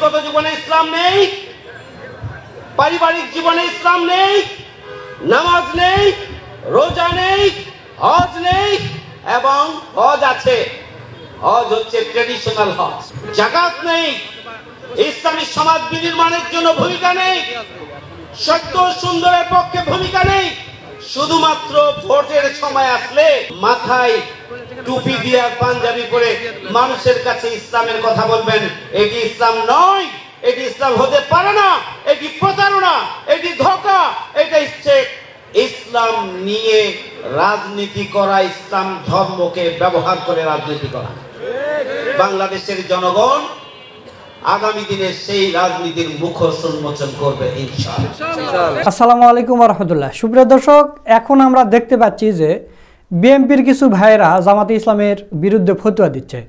ব্যক্তিগত জীবনে ইসলাম নেই, পারিবারিক জীবনে ইসলাম নেই, নামাজ নেই, রোজা নেই, হজ নেই, এবং হজ আছে, হজ হচ্ছে ট্রেডিশনাল হজ। যাকাত নেই, ইসলামী সমাজ বিনির্মাণের জন্য ভূমিকা নেই, সত্য সুন্দরের পক্ষে ভূমিকা নেই। শুধুমাত্র ভোটের সময় আসলে মাথায় টুপি দিয়ে পাঞ্জাবি পরে মানুষের কাছে ইসলামের কথা বলবেন, এটি ইসলাম নয়, এটি ইসলাম হতে পারে না, এটি প্রতারণা, এটি ধোঁকা, এটা হচ্ছে ইসলাম নিয়ে রাজনীতি করা, ইসলাম ধর্মকে ব্যবহার করে রাজনীতি করা। বাংলাদেশের জনগণ আগামী দিনে সেই রাজনীতির মুখোশ উন্মোচন করবে ইনশাআল্লাহ। আসসালামু আলাইকুম ওয়া রাহমাতুল্লাহ। সুপ্রিয় দর্শক, এখন আমরা দেখতে পাচ্ছি যে বিএনপির কিছু ভাইয়েরা জামাতে ইসলামের বিরুদ্ধে ফতোয়া দিচ্ছে।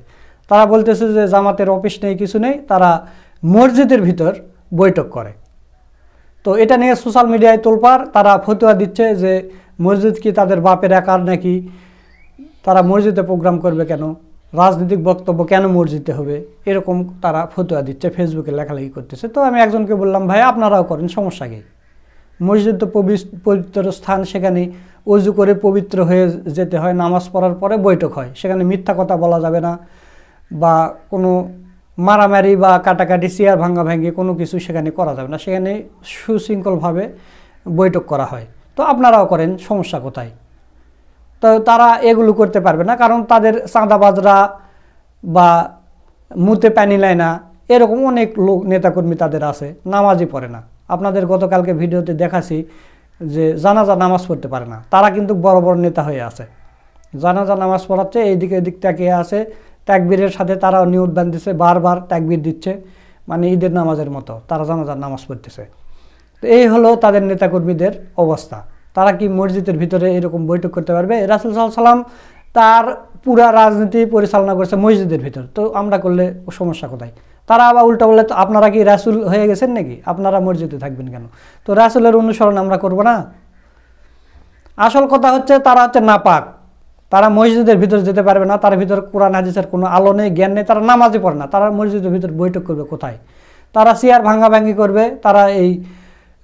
তারা বলতেছে যে জামাতের অফিস নেই, কিছু নেই, তারা মসজিদের ভিতর বৈঠক করে। তো এটা নিয়ে সোশ্যাল মিডিয়ায় তোলপাড়, তারা ফতোয়া দিচ্ছে যে মসজিদ কি তাদের বাপের একার নাকি, তারা মসজিদে প্রোগ্রাম করবে কেন, রাজনৈতিক বক্তব্য কেন মসজিদে হবে, এরকম তারা ফতোয়া দিচ্ছে, ফেসবুকে লেখালেখি করতেছে। তো আমি একজনকে বললাম, ভাই আপনারাও করেন, সমস্যা কি? মসজিদ তো পবিত্র স্থান, সেখানে অজু করে পবিত্র হয়ে যেতে হয়, নামাজ পড়ার পরে বৈঠক হয়, সেখানে মিথ্যা কথা বলা যাবে না, বা কোনো মারামারি বা কাটাকাটি, চেয়ার ভাঙ্গাভাঙ্গি কোনো কিছু সেখানে করা যাবে না, সেখানে সুশৃঙ্খলভাবে বৈঠক করা হয়। তো আপনারাও করেন, সমস্যা কোথায়? তো তারা এগুলো করতে পারবে না, কারণ তাদের চাঁদাবাজরা বা মুতে পানি নেয় না, এরকম অনেক লোক নেতাকর্মী তাদের আছে, নামাজই পড়ে না। আপনাদের গতকালকে ভিডিওতে দেখাচ্ছি যে জানাজা নামাজ পড়তে পারে না, তারা কিন্তু বড় বড় নেতা হয়ে আছে, জানাজা নামাজ পড়াচ্ছে, এইদিকে এদিক তাকিয়ে আছে, তাকবীরের সাথে তারাও নিয়ত বাঁধতেছে, বারবার তাকবীর দিচ্ছে, মানে ঈদের নামাজের মতো তারা জানাজার নামাজ পড়তেছে। তো এই হলো তাদের নেতাকর্মীদের অবস্থা। তারা কি মসজিদের ভিতরে এরকম বৈঠক করতে পারবে? রাসূল সাল্লাল্লাহু আলাইহি ওয়াসাল্লাম তার পুরা রাজনীতি পরিচালনা করছে মসজিদের ভিতর, তো আমরা করলে সমস্যা কোথায়? তারা আবার উল্টা বলে, তো আপনারা কি রাসূল হয়ে গেছেন নাকি, আপনারা মসজিদে থাকবেন কেন? তো রাসূলের অনুসরণ আমরা করব না? আসল কথা হচ্ছে তারা হচ্ছে নাপাক, তারা মসজিদের ভিতর যেতে পারবে না, তার ভিতর কোরআন হাদিসের কোনো আলো নেই, জ্ঞান নেই, তারা নামাজই পড়ে না, তারা মসজিদের ভিতর বৈঠক করবে কোথায়? তারা চেয়ার ভাঙ্গাভাঙ্গি করবে, তারা এই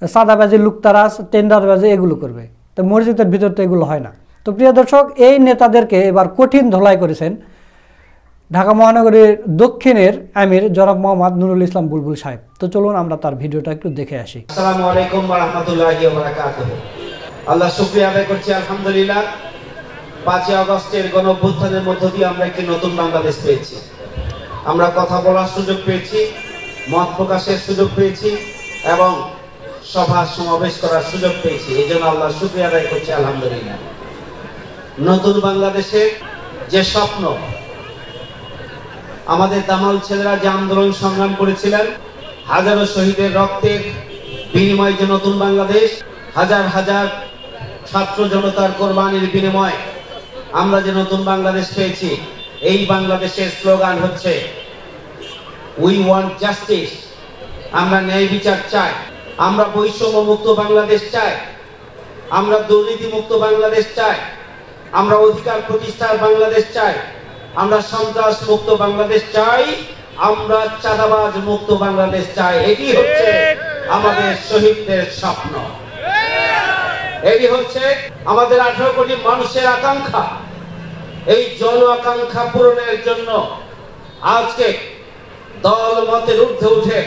সাদাবাজি, লুকতারাজ, টেন্ডারবাজি এগুলো করবে। তো মসজিদের ভিতর তো এগুলো হয় না। তো প্রিয় দর্শক, এই নেতাদেরকে এবার কঠিন ধোলাই করেছেন ঢাকা মহানগরীর দক্ষিণের আমির জনাব মোহাম্মদ নুরুল ইসলাম বুলবুল সাহেব। তো চলুন আমরা তার ভিডিওটা একটু দেখে আসি। আসসালামু আলাইকুম ওয়া রাহমাতুল্লাহি ওয়া বারাকাতুহু। আল্লাহ শুকরিয়া আদায় করছি, আলহামদুলিল্লাহ 5 আগস্টের গণঅভ্যুত্থানের মধ্য দিয়ে আমরা একটি নতুন বাংলাদেশ পেয়েছি। আমরা কথা বলার সুযোগ পেয়েছি, মত প্রকাশের সুযোগ পেয়েছি, এবং সভা সমাবেশ করার সুযোগ পেয়েছি। এই জন্য আল্লাহ শুকরিয়া আদায় করছি, আলহামদুলিল্লাহ। নতুন বাংলাদেশের যে স্বপ্ন, আমাদের দামাল ছেলেরা যে আন্দোলন সংগ্রাম করেছিলেন, হাজারো শহীদের রক্তের বিনিময়ে যে নতুন বাংলাদেশ, হাজার হাজার ছাত্র জনতার কোরবানির বিনিময়ে আমরা যে নতুন বাংলাদেশ পেয়েছি, এই বাংলাদেশের স্লোগান হচ্ছে উই ওয়ান্ট জাস্টিস। আমরা ন্যায় বিচার চাই, আমরা বৈষম্য মুক্ত বাংলাদেশ চাই, আমরা দুর্নীতি মুক্ত বাংলাদেশ চাই, আমরা অধিকার প্রতিষ্ঠার বাংলাদেশ চাই, আমরা সন্ত্রাস মুক্ত বাংলাদেশ চাই, আমরা চাঁদাবাজ মুক্ত বাংলাদেশ চাই। এটি হচ্ছে আমাদের শহীদদের স্বপ্ন, এটি হচ্ছে আমাদের 18 কোটি মানুষের আকাঙ্ক্ষা। এই জন আকাঙ্ক্ষা পূরণের জন্য আজকে দল মতের ঊর্ধ্বে উঠে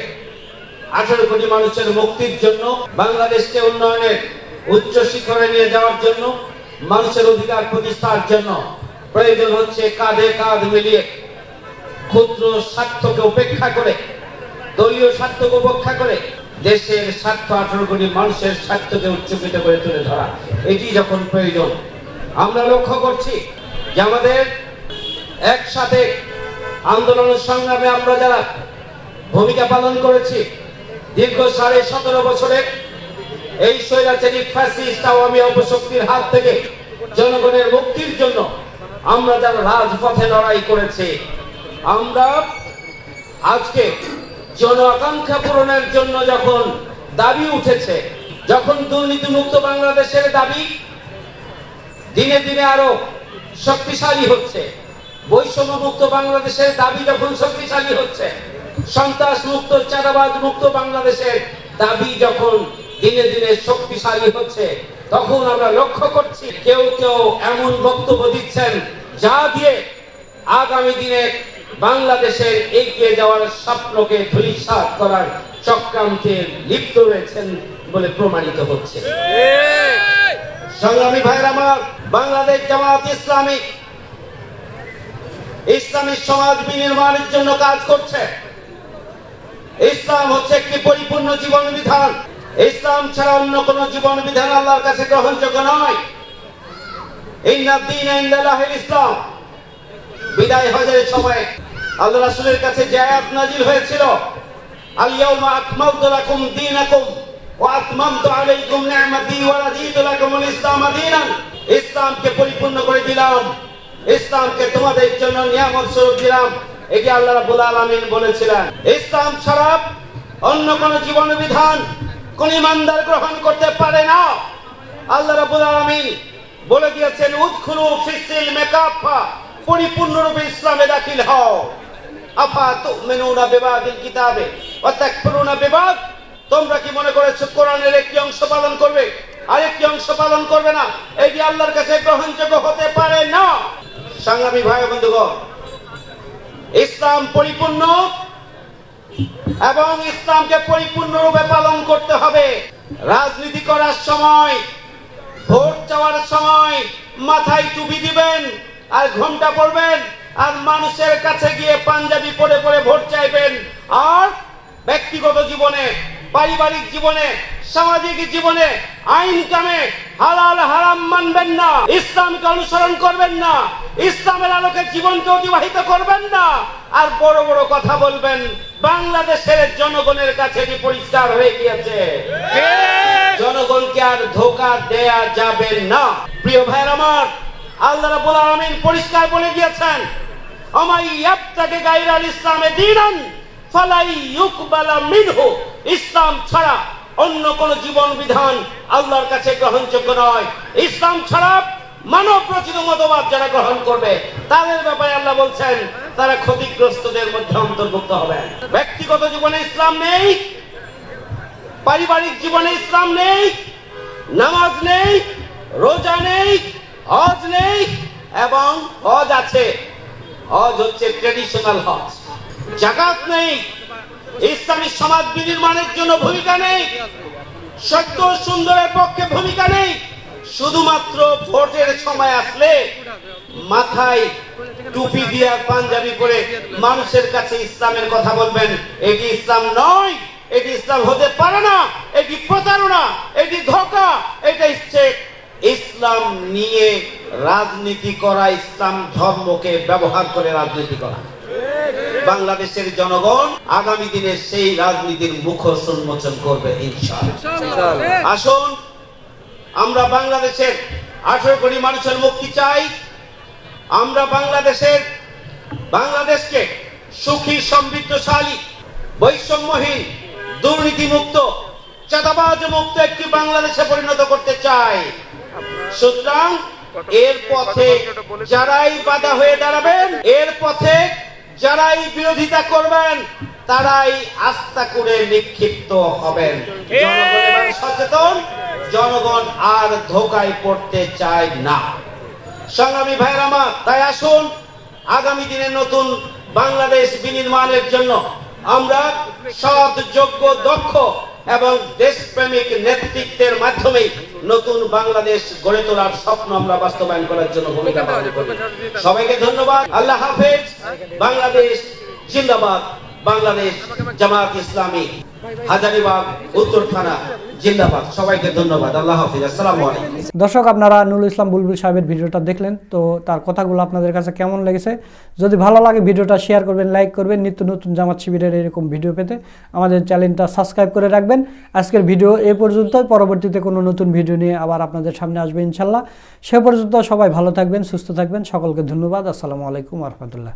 18 কোটি মানুষের মুক্তির জন্য, বাংলাদেশকে উন্নয়নের উচ্চ শিখরে নিয়ে যাওয়ার জন্য, মানুষের অধিকার প্রতিষ্ঠার জন্য প্রয়োজন হচ্ছে কাঁধে কাঁধ মিলিয়ে ক্ষুদ্র স্বার্থকে উপেক্ষা করে, দলীয় স্বার্থকে উপেক্ষা করে দেশের স্বার্থ, 18 কোটি মানুষের স্বার্থকে উচ্চকিত করে তুলে ধরা, এটি যখন প্রয়োজন। আমরা লক্ষ্য করছি যে আমাদের একসাথে আন্দোলন সংগ্রামে আমরা যারা ভূমিকা পালন করেছি, দীর্ঘ 17.5 বছরে এই স্বৈরাচারী ফ্যাসিস্ট আওয়ামী অপশক্তির হাত থেকে জনগণের মুক্তির জন্য আমরা যারা রাজপথে লড়াই করেছি, আমরা আজকে জন আকাঙ্ক্ষা পূরণের জন্য যখন দাবি উঠেছে, যখন দুর্নীতি মুক্ত বাংলাদেশের দাবি দিনে দিনে আরো শক্তিশালী হচ্ছে, বৈষম্য মুক্ত বাংলাদেশের দাবি যখন শক্তিশালী হচ্ছে, সন্ত্রাস মুক্ত, চাঁদাবাজ মুক্ত বাংলাদেশের দাবি যখন দিনে দিনে শক্তিশালী হচ্ছে, তখন আমরা লক্ষ্য করছি কেউ কেউ এমন বক্তব্য দিচ্ছেন যা দিয়ে আগামী দিনে বাংলাদেশের এগিয়ে যাওয়ার স্বপ্নকে ধূলিসাৎ করার চক্রান্তে লিপ্ত রয়েছেন বলে প্রমাণিত হচ্ছে। সংগ্রামী ভাইরা আমার, বাংলাদেশ জামাত ইসলামী ইসলামী সমাজ বিনির্মাণের জন্য কাজ করছে। ইসলাম হচ্ছে একটি পরিপূর্ণ জীবন বিধান। ইসলাম ছাড়া অন্য কোন জীবন বিধান আল্লাহর কাছে গ্রহণযোগ্য নয়। ইন্নাদ দীন ইনদাল্লাহিল ইসলাম। বিদায় হজের সময় আল্লাহ রাসূলের কাছে যে আয়াত নাযিল হয়েছিল, আল ইয়াউমা আকমালতু লাকুম দীনাকুম ওয়া আতমামতু আলাইকুম নি'মাতি ওয়া রাদিতু লাকুমুল ইসলাম দীনান, ইসলামকে পরিপূর্ণ করে দিলাম, ইসলামকে তোমাদের জন্য নিয়ামত স্বরূপ দিলাম, এটি আল্লাহ রাব্বুল আলামিন বলেছিলেন। ইসলাম ছাড়া অন্য কোন জীবন বিধান কোন ইমানদার গ্রহণ করতে পারে না। আল্লাহ রাব্বুল আলামিন বলে দিয়েছেন, উদখুলু ফিস-সিলমি কাফা, পরিপূর্ণরূপে ইসলামে দাখিল হও। আফা তুমিনুনা বিবাদিল কিতাবে ওয়া তাকফুরুনা বিবাদ, তোমরা কি মনে করেছো কোরআনের একটি অংশ পালন করবে আর একটি অংশ পালন করবে না? এটি আল্লাহর কাছে গ্রহণযোগ্য হতে পারে না। সংগ্রামী ভাই বন্ধুগণ, ইসলাম পরিপূর্ণ এবং ইসলামকে পরিপূর্ণরূপে পালন করতে হবে। রাজনীতি করার সময়, ভোট চাওয়ার সময় মাথায় টুপি দিবেন আর ঘোমটা পরবেন, আর মানুষের কাছে গিয়ে পাঞ্জাবি পরে পরে ভোট চাইবেন, আর ব্যক্তিগত জীবনে, পারিবারিক জীবনে, সামাজিক জীবনে, আইন কামে হালাল হারাম মানবেন না, ইসলামকে অনুসরণ করবেন না, ইসলামের আলোকে জীবনকে অতিবাহিত করবেন না, আর বড় বড় কথা বলবেন। বাংলাদেশের জনগণের কাছে এটি পরিষ্কার হয়ে গিয়েছে, জনগণকে আর ধোঁকা দেয়া যাবে না। প্রিয় ভাইরা আমার, আল্লাহ রাব্বুল আলামিন পরিষ্কার বলে দিয়েছেন, আমাই ইয়াবতাগি গায়রাল ইসলামে দীনান ফালাই ইউকবালা মিনহু, ইসলাম ছাড়া অন্য কোন জীবন বিধান আল্লাহর কাছে গ্রহণযোগ্য নয়। ইসলাম ছাড়া মানব রচিত মতবাদ যারা গ্রহণ করবে, তাদের ব্যাপারে আল্লাহ বলছেন তারা ক্ষতিগ্রস্তদের মধ্যে অন্তর্ভুক্ত হবে। ব্যক্তিগত জীবনে ইসলাম নেই, পারিবারিক জীবনে ইসলাম নেই, নামাজ নেই, রোজা নেই, হজ নেই, এবং হজ আছে, হজ হচ্ছে ট্রেডিশনাল হজ। যাকাত নেই, ইসলামী সমাজ বিনির্মাণের জন্য ভূমিকা নেই, সত্য সুন্দরের পক্ষে ভূমিকা নেই। শুধুমাত্র ভোটের সময় আসলে মাথায় টুপি দিয়ে পাঞ্জাবি পরে মানুষের কাছে ইসলামের কথা বলবেন, এটি ইসলাম নয়, এটি ইসলাম হতে পারে না, এটি প্রতারণা, এটি ধোঁকা, এটা হচ্ছে ইসলাম নিয়ে রাজনীতি করা, ইসলাম ধর্মকে ব্যবহার করে রাজনীতি করা। বাংলাদেশের জনগণ আগামী দিনে সেই রাজনীতির মুখোশ উন্মোচন করবে ইনশাআল্লাহ। আসুন, আমরা বাংলাদেশের 18 কোটি মানুষের মুক্তি চাই। আমরা বাংলাদেশকে সুখী, সমৃদ্ধশালী, বৈষম্যহীন, দুর্নীতিমুক্ত, চাঁদাবাজ মুক্ত একটি বাংলাদেশে পরিণত করতে চাই। সুতরাং এর পথে যারাই বাধা হয়ে দাঁড়াবেন, এর পথে যারাই বিরোধিতা করবেন, তারাই আস্থা করে নিক্ষিপ্ত হবেন। জনগণ এবার সচেতন, জনগণ আর ধোঁকায় পড়তে চায় না। সংগ্রামী ভাইরা আমার, তাই আসুন আগামী দিনে নতুন বাংলাদেশ বিনির্মাণের জন্য আমরা সৎ, যোগ্য, দক্ষ এবং দেশপ্রেমিক নেতৃত্বের মাধ্যমে নতুন বাংলাদেশ গড়ে তোলার স্বপ্ন আমরা বাস্তবায়ন করার জন্য ভূমিকা পালন করব। সবাইকে ধন্যবাদ। আল্লাহ হাফেজ। বাংলাদেশ জিন্দাবাদ। বাংলাদেশ জামাত ইসলামী হাজারীবাগ উত্তর থানা জিন্দাবাদ। সবাইকে ধন্যবাদ। আল্লাহ হাফেজ। আসসালামু আলাইকুম। দর্শক, আপনারা নুরুল ইসলাম বুলবুল সাহেবের ভিডিওটা দেখলেন, তো তার কথাগুলো আপনাদের কাছে কেমন লেগেছে? যদি ভালো লাগে ভিডিওটা শেয়ার করবেন, লাইক করবেন। নিত্য নতুন জামাত শিবিরের এরকম ভিডিও পেতে আমাদের চ্যানেলটা সাবস্ক্রাইব করে রাখবেন। আজকের ভিডিও এ পর্যন্তই। পরবর্তীতে কোনো নতুন ভিডিও নিয়ে আবার আপনাদের সামনে আসবে ইনশাল্লাহ। সে পর্যন্ত সবাই ভালো থাকবেন, সুস্থ থাকবেন। সকলকে ধন্যবাদ। আসসালামু আলাইকুম ওয়া রাহমাতুল্লাহ।